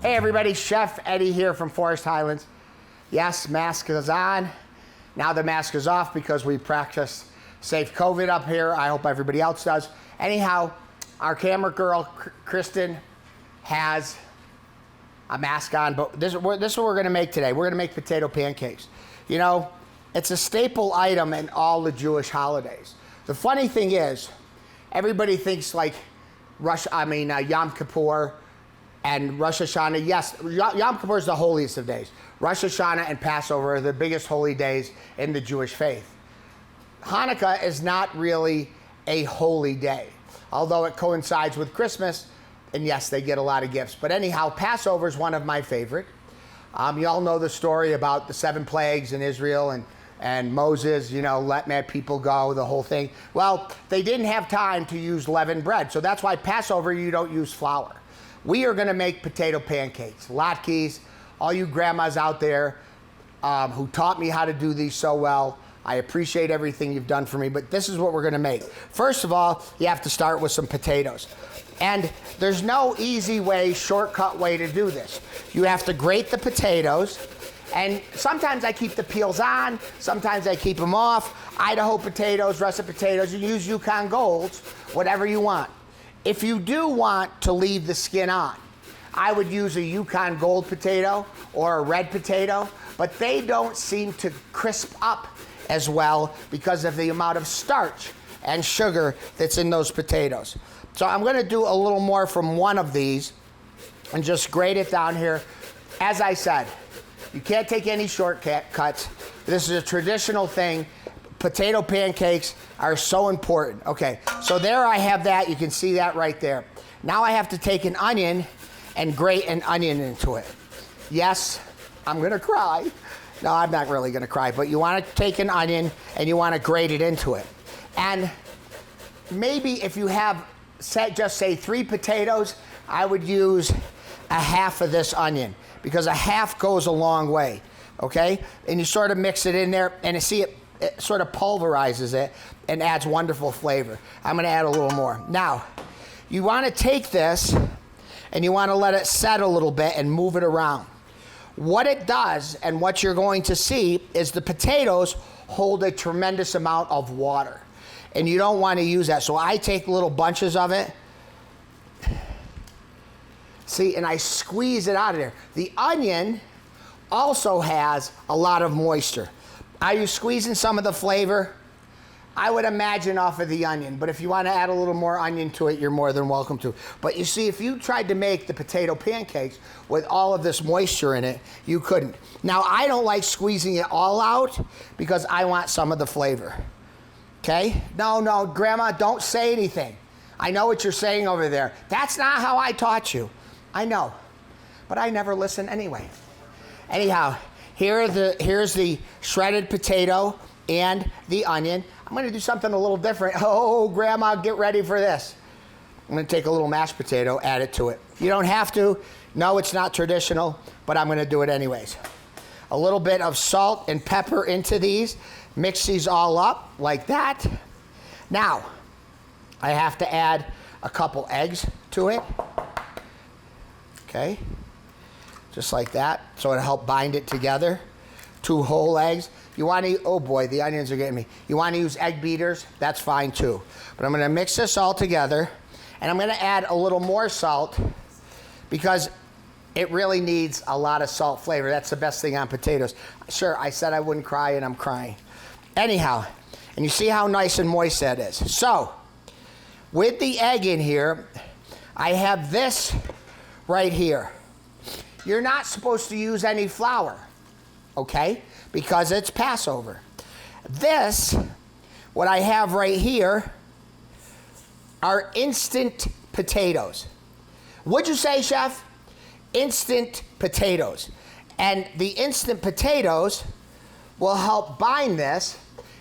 Hey everybody, Chef Eddie here from Forest Highlands. Yes, mask is on. Now the mask is off because we practice safe COVID up here. I hope everybody else does. Anyhow, our camera girl, Kristen, has a mask on, but this is what we're gonna make today. We're gonna make potato pancakes. You know, it's a staple item in all the Jewish holidays. The funny thing is, everybody thinks like Yom Kippur and Rosh Hashanah. Yes, Yom Kippur is the holiest of days. Rosh Hashanah and Passover are the biggest holy days in the Jewish faith. Hanukkah is not really a holy day, although it coincides with Christmas, and yes, they get a lot of gifts. But anyhow, Passover is one of my favorite. You all know the story about the 7 plagues in Israel and Moses, you know, let my people go, the whole thing. Well, they didn't have time to use leavened bread, so that's why Passover, you don't use flour. We are gonna make potato pancakes, latkes. All you grandmas out there who taught me how to do these so well, I appreciate everything you've done for me, but this is what we're gonna make. First of all, you have to start with some potatoes. And there's no easy way, shortcut way to do this. You have to grate the potatoes, and sometimes I keep the peels on, sometimes I keep them off. Idaho potatoes, russet potatoes, you use Yukon Golds, whatever you want. If you do want to leave the skin on, I would use a Yukon Gold potato or a red potato, but they don't seem to crisp up as well because of the amount of starch and sugar that's in those potatoes. So I'm gonna do a little more from one of these and just grate it down here. As I said, you can't take any shortcuts. This is a traditional thing. Potato pancakes are so important. Okay, so there I have that. You can see that right there. Now I have to take an onion and grate an onion into it. Yes, I'm gonna cry. No, I'm not really gonna cry, but you wanna take an onion and you wanna grate it into it. And maybe if you have, just say 3 potatoes, I would use a half of this onion because a half goes a long way, okay? And you sort of mix it in there and you see it sort of pulverizes it and adds wonderful flavor. I'm gonna add a little more. Now, you wanna take this and you wanna let it set a little bit and move it around. What it does and what you're going to see is the potatoes hold a tremendous amount of water and you don't wanna use that. So I take little bunches of it, see, and I squeeze it out of there. The onion also has a lot of moisture. Are you squeezing some of the flavor? I would imagine off of the onion, but if you want to add a little more onion to it, you're more than welcome to. But you see, if you tried to make the potato pancakes with all of this moisture in it, you couldn't. Now, I don't like squeezing it all out because I want some of the flavor, okay? No, Grandma, don't say anything. I know what you're saying over there. That's not how I taught you. I know, but I never listen anyway. Anyhow, here's the shredded potato and the onion. I'm gonna do something a little different. Oh, Grandma, get ready for this. I'm gonna take a little mashed potato, add it to it. You don't have to. No, it's not traditional, but I'm gonna do it anyways. A little bit of salt and pepper into these. Mix these all up like that. Now, I have to add a couple eggs to it. Okay, just like that. So it'll help bind it together. 2 whole eggs. You want to, oh boy, the onions are getting me. You want to use egg beaters, that's fine too. But I'm gonna mix this all together and I'm gonna add a little more salt because it really needs a lot of salt flavor. That's the best thing on potatoes. Sure, I said I wouldn't cry and I'm crying. Anyhow, and you see how nice and moist that is. So, with the egg in here, I have this right here. You're not supposed to use any flour, okay? Because it's Passover. This, what I have right here, are instant potatoes. What'd you say, Chef? Instant potatoes. And the instant potatoes will help bind this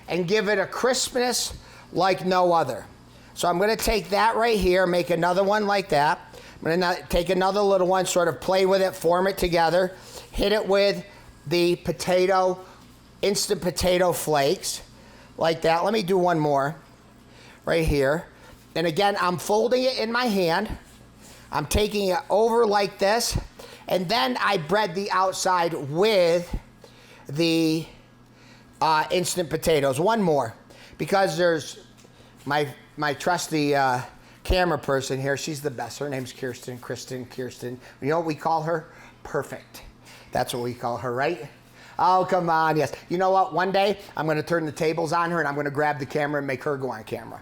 and give it a crispness like no other. So I'm gonna take that right here, make another one like that. I'm gonna take another little one, sort of play with it, form it together, hit it with the potato, instant potato flakes, like that. Let me do one more right here. And again, I'm folding it in my hand. I'm taking it over like this, And then I bread the outside with the instant potatoes. One more, because there's my trusty camera person here. She's the best. Her name's Kirsten. You know what we call her? Perfect. That's what we call her, right? Oh, come on, yes. You know what? One day, I'm going to turn the tables on her, and I'm going to grab the camera and make her go on camera.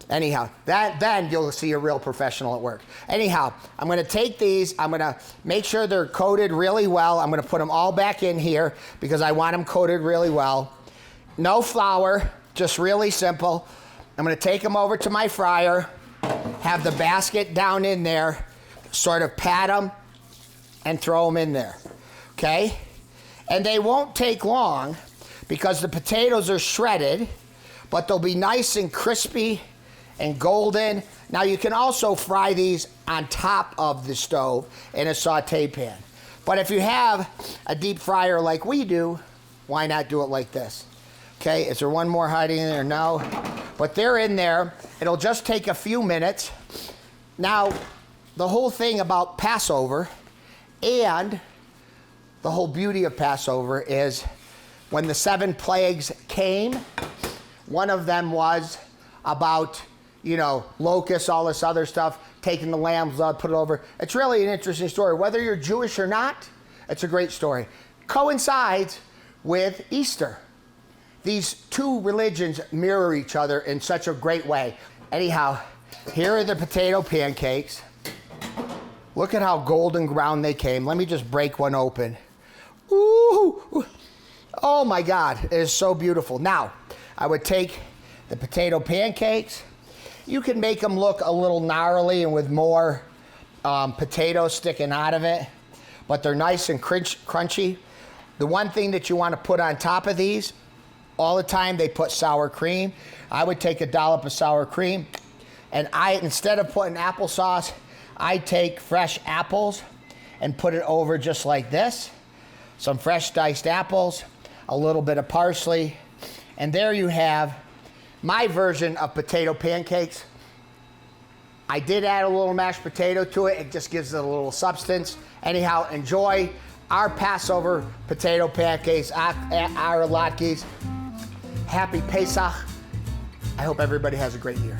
Anyhow, then you'll see a real professional at work. Anyhow, I'm going to take these. I'm going to make sure they're coated really well. I'm going to put them all back in here because I want them coated really well. No flour, just really simple. I'm going to take them over to my fryer, have the basket down in there, sort of pat them, and throw them in there, okay? And they won't take long because the potatoes are shredded, but they'll be nice and crispy and golden. Now you can also fry these on top of the stove in a saute pan. But if you have a deep fryer like we do, why not do it like this? Okay, is there one more hiding in there? No, but they're in there. It'll just take a few minutes. Now, the whole thing about Passover and the whole beauty of Passover is when the 7 plagues came, one of them was about, you know, locusts, all this other stuff, taking the lamb's blood, put it over. It's really an interesting story. Whether you're Jewish or not, it's a great story. Coincides with Easter. These two religions mirror each other in such a great way. Anyhow, here are the potato pancakes. Look at how golden brown they came. Let me just break one open. Ooh, oh my God, it is so beautiful. Now, I would take the potato pancakes. You can make them look a little gnarly and with more potatoes sticking out of it, but they're nice and crunchy. The one thing that you want to put on top of these, all the time they put sour cream. I would take a dollop of sour cream, and instead of putting applesauce, I take fresh apples and put it over just like this. Some fresh diced apples, a little bit of parsley, and there you have my version of potato pancakes. I did add a little mashed potato to it. It just gives it a little substance. Anyhow, enjoy our Passover potato pancakes, our latkes. Happy Pesach. I hope everybody has a great year.